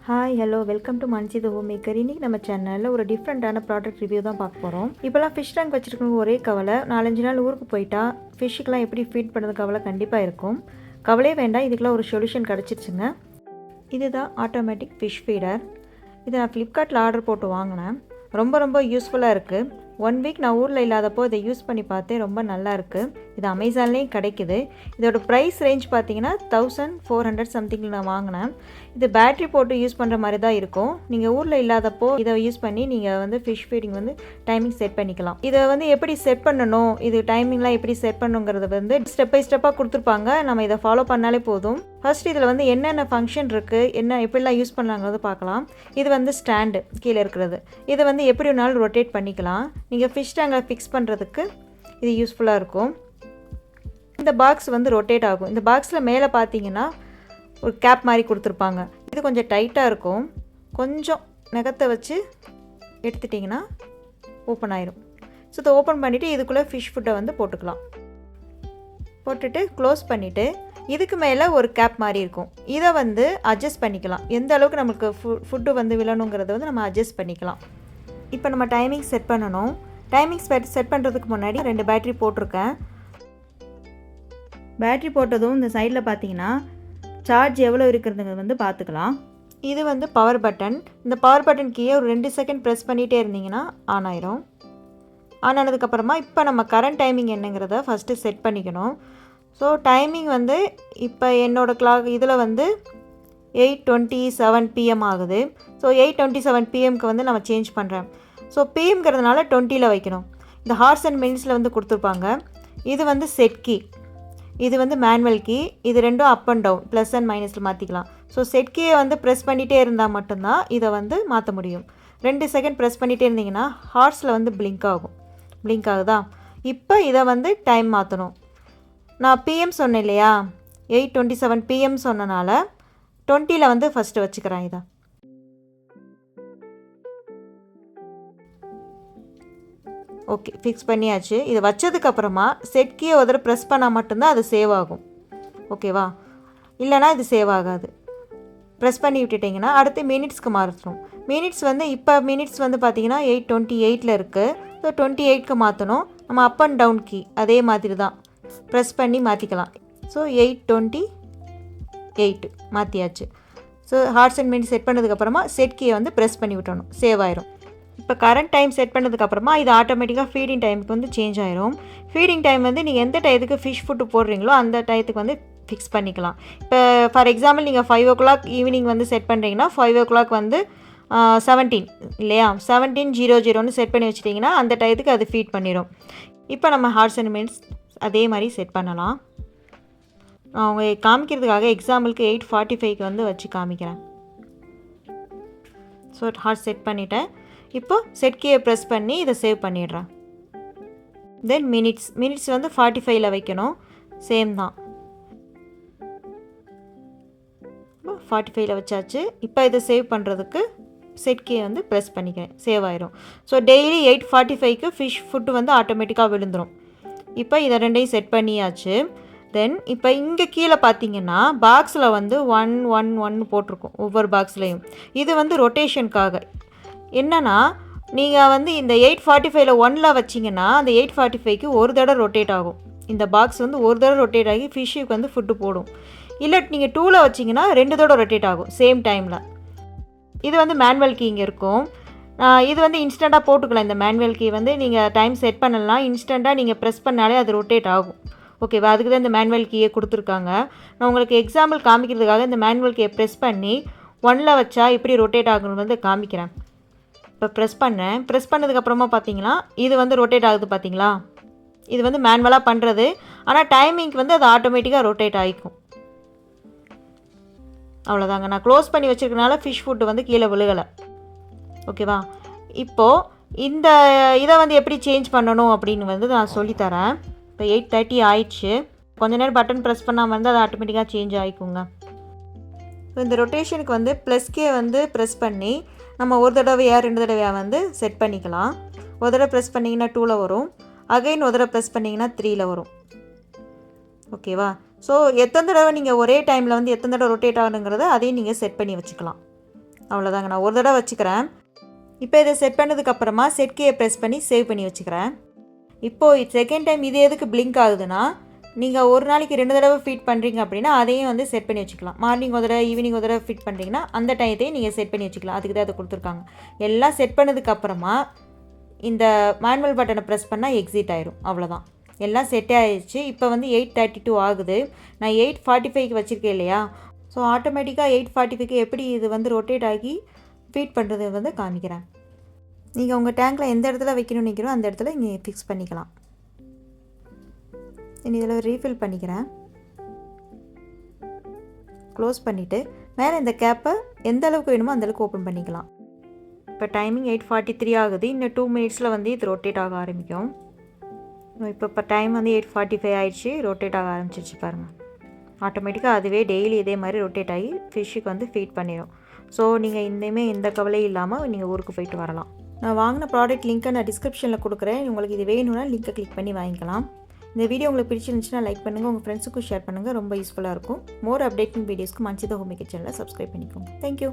Hi hello welcome to Mansi the home maker. இன்றைக்கி நம்ம சேனலில் ஒரு டிஃப்ரெண்ட்டான ப்ராடக்ட் ரிவ்யூ தான் பார்க்க போகிறோம். இப்போலாம் ஃபிஷ் டேங்க் வச்சுருக்கவங்க ஒரே கவலை, 4-5 நாள் ஊருக்கு போயிட்டா ஃபிஷ்ஷுக்கெலாம் எப்படி ஃபீட் பண்ணுறது கவலை கண்டிப்பாக இருக்கும். கவலையே வேண்டாம், இதுக்கெலாம் ஒரு சொல்யூஷன் கிடச்சிருச்சுங்க. இதுதான் ஆட்டோமேட்டிக் ஃபிஷ் ஃபீடர். இதை நான் ஃப்ளிப்கார்ட்டில் ஆர்டர் போட்டு வாங்கினேன். ரொம்ப யூஸ்ஃபுல்லாக இருக்குது. 1 வீக் நான் ஊரில் இல்லாதப்போ இதை யூஸ் பண்ணி பார்த்தேன், ரொம்ப நல்லா இருக்குது. இது அமேசான்லேயும் கிடைக்குது. இதோட ப்ரைஸ் ரேஞ்ச் பார்த்தீங்கன்னா 1400 சம்திங்கில் நான் வாங்கினேன். இது பேட்ரி போட்டு யூஸ் பண்ணுற மாதிரி தான் இருக்கும். நீங்கள் ஊரில் இல்லாதப்போ இதை யூஸ் பண்ணி நீங்கள் ஃபிஷ் ஃபீடிங் டைமிங் செட் பண்ணிக்கலாம். இதை எப்படி செட் பண்ணணும், இது டைமிங்லாம் எப்படி செட் பண்ணுங்கிறத ஸ்டெப் பை ஸ்டெப்பாக கொடுத்துருப்பாங்க. நம்ம இதை ஃபாலோ பண்ணாலே போதும். ஃபர்ஸ்ட் இதில் என்னென்ன ஃபங்க்ஷன் இருக்குது, எப்படிலாம் யூஸ் பண்ணலாங்கிறத பார்க்கலாம். இது ஸ்டாண்டு கீழே இருக்கிறது. இதை எப்படி வேணாலும் ரொட்டேட் பண்ணிக்கலாம். நீங்கள் ஃபிஷ் டேங்கை ஃபிக்ஸ் பண்ணுறதுக்கு இது யூஸ்ஃபுல்லாக இருக்கும். இந்த பாக்ஸ் ரொட்டேட் ஆகும். இந்த பாக்ஸில் மேலே பார்த்தீங்கன்னா ஒரு கேப் மாதிரி கொடுத்துருப்பாங்க. இது கொஞ்சம் டைட்டாக இருக்கும். கொஞ்சம் நகத்தை வச்சு எடுத்துட்டிங்கன்னா ஓப்பன் ஆயிரும். ஸோ இதை ஓப்பன் பண்ணிவிட்டு இதுக்குள்ளே ஃபிஷ் ஃபுட்டை போட்டுக்கலாம். போட்டுட்டு க்ளோஸ் பண்ணிவிட்டு இதுக்கு மேலே ஒரு கேப் மாதிரி இருக்கும். இதை அட்ஜஸ்ட் பண்ணிக்கலாம். எந்த அளவுக்கு நமக்கு ஃபுட்டு விழணுங்கிறத நம்ம அட்ஜஸ்ட் பண்ணிக்கலாம். இப்போ நம்ம டைமிங் செட் பண்ணணும். டைமிங் செட் பண்ணுறதுக்கு முன்னாடி 2 பேட்ரி போட்டிருக்கேன். பேட்ரி போட்டதும் இந்த சைடில் பார்த்தீங்கன்னா சார்ஜ் எவ்வளோ இருக்கிறதுங்க பார்த்துக்கலாம். இது பவர் பட்டன். இந்த பவர் பட்டன் கீழே ஒரு 2 செகண்ட் ப்ரெஸ் பண்ணிகிட்டே இருந்தீங்கன்னா ஆன் ஆயிரும். ஆன் ஆனதுக்கப்புறமா இப்போ நம்ம கரண்ட் டைமிங் என்னங்கிறத ஃபஸ்ட்டு செட் பண்ணிக்கணும். ஸோ டைமிங் இப்போ என்னோடய கிளாக் இதில் 8:27 PM ஆகுது. ஸோ 8:27 PMக்கு நம்ம சேஞ்ச் பண்ணுறேன். ஸோ பிஎம்ங்கிறதுனால 20ல் வைக்கணும். இந்த ஹார்ஸ் அண்ட் மினிட்ஸில் கொடுத்துருப்பாங்க. இது செட் கீ, இது மேனுவல் கீ. இது ரெண்டும் up and down plus and மைனஸில் மாற்றிக்கலாம். ஸோ செட் கீயை ப்ரெஸ் பண்ணிகிட்டே இருந்தால் மட்டும்தான் இதை மாற்ற முடியும். 2 செகண்ட் ப்ரெஸ் பண்ணிகிட்டே இருந்தீங்கன்னா ஹார்ஸில் பிளிங்க் ஆகும். பிளிங்க் ஆகுதா? இப்போ இதை டைம் மாற்றணும். நான் பிஎம் சொன்னேன் இல்லையா, 8:27 PM சொன்னனால 20ல் ஃபஸ்ட்டு வச்சுக்கிறேன். இதை ஓகே ஃபிக்ஸ் பண்ணியாச்சு. இதை வச்சதுக்கப்புறமா செட் கீயை ஒரு ப்ரெஸ் பண்ணால் மட்டும்தான் அது சேவ் ஆகும். ஓகேவா? இல்லைனா இது சேவ் ஆகாது. ப்ரெஸ் பண்ணி விட்டுட்டிங்கன்னா அடுத்து மினிட்ஸ்க்கு மாற்றணும். மினிட்ஸ் இப்போ மினிட்ஸ் பார்த்தீங்கன்னா 8:28ல் இருக்குது. ஸோ 28க்கு மாற்றணும். நம்ம அப் அண்ட் டவுன் கீ அதே மாதிரி தான் ப்ரெஸ் பண்ணி மாற்றிக்கலாம். ஸோ 8:28 மாற்றியாச்சு. So hours and minutes set பண்ணதுக்கப்புறமா செட் கீயை ப்ரெஸ் பண்ணி விட்டணும், சேவ் ஆயிரும். இப்போ கரண்ட் டைம் செட் பண்ணதுக்கப்புறமா இது ஆட்டோமேட்டிக்காக ஃபீடிங் டைமுக்கு சேஞ்ச் ஆயிரும். ஃபீடிங் டைம் நீங்கள் எந்த டயத்துக்கு ஃபிஷ் ஃபுட்டு போடுறீங்களோ அந்த டயத்துக்கு ஃபிக்ஸ் பண்ணிக்கலாம். இப்போ ஃபார் எக்ஸாம்பிள் நீங்கள் 5 o'clock ஈவினிங் செட் பண்ணுறீங்கன்னா 5 o'clock 17 இல்லையா, 17:00 செட் பண்ணி வச்சிட்டிங்கன்னா அந்த டயத்துக்கு அது ஃபீட் பண்ணிடும். இப்போ நம்ம ஹார்ஸ் அண்ட் மினிட்ஸ் அதே மாதிரி செட் பண்ணலாம். நான் அவங்க காமிக்கிறதுக்காக எக்ஸாம்பிளுக்கு 8:45க்கு வச்சு காமிக்கிறேன். ஸோ ஹார்ஸ் செட் பண்ணிவிட்டேன். இப்போ செட் கீயை ப்ரெஸ் பண்ணி இதை சேவ் பண்ணிடுறேன். தென் மினிட்ஸ் 45ல் வைக்கணும். சேம் தான். 45ல் வச்சாச்சு. இப்போ இதை சேவ் பண்ணுறதுக்கு செட் கீயை ப்ரெஸ் பண்ணிக்கிறேன், சேவ் ஆயிரும். ஸோ டெய்லி 8:45க்கு ஃபிஷ் ஃபுட்டு ஆட்டோமேட்டிக்காக விழுந்துடும். இப்போ இதை ரெண்டையும் செட் பண்ணியாச்சு. தென் இப்போ இங்கே கீழே பார்த்தீங்கன்னா பாக்ஸில் 111 போட்டிருக்கும் ஒவ்வொரு பாக்ஸ்லேயும். இது ரொட்டேஷனுக்காக. என்னென்னா நீங்கள் இந்த 8:45ல் 1ல் வச்சிங்கன்னா அந்த 8:45க்கு ஒரு தடவை ரொட்டேட் ஆகும். இந்த பாக்ஸ் ஒரு தடவை ரொட்டேட் ஆகி ஃபிஷ்ஷுக்கு ஃபுட்டு போடும். இல்லை நீங்கள் 2ல் வச்சிங்கன்னா 2 தடவை ரொட்டேட் ஆகும் சேம் டைமில். இது மேனுவல் கீ இங்கே இருக்கும். இது இன்ஸ்டண்ட்டாக போட்டுக்கலாம். இந்த மேனுவல் கீ நீங்கள் டைம் செட் பண்ணலாம். இன்ஸ்டண்ட்டாக நீங்கள் ப்ரெஸ் பண்ணாலே அது ரொட்டேட் ஆகும். ஓகேவா? அதுக்கு தான் இந்த மேனுவல் கீயை கொடுத்துருக்காங்க. நான் உங்களுக்கு எக்ஸாம்பிள் காமிக்கிறதுக்காக இந்த மேனுவல் கீயை ப்ரெஸ் பண்ணி 1ல் வச்சா எப்படி ரொட்டேட் ஆகணும்னு காமிக்கிறேன். இப்போ ப்ரெஸ் பண்ணேன். ப்ரெஸ் பண்ணதுக்கப்புறமா பார்த்தீங்கன்னா இது ரொட்டேட் ஆகுது. பார்த்தீங்களா? இது மேனுவலாக பண்ணுறது. ஆனால் டைமிங்க்கு அது ஆட்டோமேட்டிக்காக ரொட்டேட் ஆகிக்கும். அவ்வளோதாங்க. நான் க்ளோஸ் பண்ணி வச்சுருக்கனால ஃபிஷ் ஃபுட்டு கீழே விழுகலை. ஓகேவா? இப்போது இந்த இதை எப்படி சேஞ்ச் பண்ணணும் அப்படின்னு நான் சொல்லித்தரேன். இப்போ 8:30 ஆயிடுச்சு. கொஞ்ச நேரம் பட்டன் ப்ரெஸ் பண்ணாமல் அது ஆட்டோமேட்டிக்காக சேஞ்ச் ஆகிக்குங்க. இப்போ இந்த ரொட்டேஷனுக்கு ப்ளஸ் கே ப்ரெஸ் பண்ணி நம்ம ஒரு தடவையாக 2 தடவையாக செட் பண்ணிக்கலாம். ஒரு தடவை ப்ரெஸ் பண்ணிங்கன்னா 2ல் வரும். அகைன் ஒரு தடவை ப்ரெஸ் பண்ணிங்கன்னா 3ல் வரும். ஓகேவா? ஸோ எத்தனை தடவை நீங்கள் ஒரே டைமில் எத்தனை தடவை ரொட்டேட் ஆகணுங்கிறத அதையும் நீங்கள் செட் பண்ணி வச்சுக்கலாம். அவ்வளோதாங்க, நான் ஒரு தடவை வச்சுக்கிறேன். இப்போ இதை செட் பண்ணதுக்கப்புறமா செட் கீயை ப்ரெஸ் பண்ணி சேவ் பண்ணி வச்சுக்கிறேன். இப்போது செகண்ட் டைம் இது எதுக்கு பிளிங்க் ஆகுதுன்னா, நீங்கள் ஒரு நாளைக்கு 2 தடவை ஃபீட் பண்ணுறீங்க அப்படின்னா அதையும் வந்து செட் பண்ணி வச்சுக்கலாம். மார்னிங் ஒரு தடவை ஈவினிங் ஒரு தடவை ஃபீட் பண்ணுறீங்கன்னா அந்த டயத்தையும் நீங்கள் செட் பண்ணி வச்சுக்கலாம். அதுக்கு தான் அதை கொடுத்துருக்காங்க. எல்லாம் செட் பண்ணதுக்கப்புறமா இந்த மேனுவல் பட்டனை ப்ரெஸ் பண்ணால் எக்ஸிட் ஆயிரும். அவ்வளோதான், எல்லாம் செட் ஆகிடுச்சு. இப்போ வந்து 8:32 ஆகுது. நான் 8:45க்கு வச்சுருக்கேன் இல்லையா, ஸோ ஆட்டோமேட்டிக்காக 8:45க்கு எப்படி இது வந்து ரொட்டேட் ஆகி ஃபீட் பண்ணுறது வந்து காமிக்கிறேன். நீங்கள் உங்கள் டேங்கில் எந்த இடத்துல வைக்கணும்னு நினைக்கிறோம் அந்த இடத்துல இங்கே ஃபிக்ஸ் பண்ணிக்கலாம். இனி இதில் ரீஃபில் பண்ணிக்கிறேன். க்ளோஸ் பண்ணிவிட்டு மேலே இந்த கேப்பை எந்த அளவுக்கு வேணுமோ அந்தளவுக்கு ஓப்பன் பண்ணிக்கலாம். இப்போ டைமிங் 8:43 ஆகுது. இன்னும் 2 மினிட்ஸில் வந்து இது ரொட்டேட் ஆக ஆரம்பிக்கும். இப்போ டைம் வந்து 8:45 ஆகிடுச்சு. ரொட்டேட் ஆக ஆரம்பிச்சிருச்சு பாருங்கள். ஆட்டோமேட்டிக்காக அதுவே டெய்லி இதே மாதிரி ரொட்டேட் ஆகி ஃபிஷ்ஷுக்கு வந்து ஃபீட் பண்ணிடும். ஸோ நீங்கள் இனிமேல் எந்த கவலையும் இல்லாமல் நீங்கள் ஊருக்கு போயிட்டு வரலாம். நான் வாங்கின ப்ராடக்ட் லிங்க்கை நான் டிஸ்கிரிப்ஷனில் கொடுக்குறேன். உங்களுக்கு இது வேணும்னா லிங்க்கை கிளிக் பண்ணி வாங்கிக்கலாம். இந்த வீடியோ உங்களுக்கு பிடிச்சிருந்துச்சுன்னா லைக் பண்ணுங்கள், உங்கள் ஃப்ரெண்ட்ஸுக்கும் ஷேர் பண்ணுங்கள். ரொம்ப யூஸ்ஃபுல்லாக இருக்கும். மோர் அப்டேட்டிங் வீடியோஸ்க்கு மன்சிதா ஹோம் மேக்கர் சேனலை சப்ஸ்கிரைப் பண்ணிக்கோங்க. தேங்க்யூ.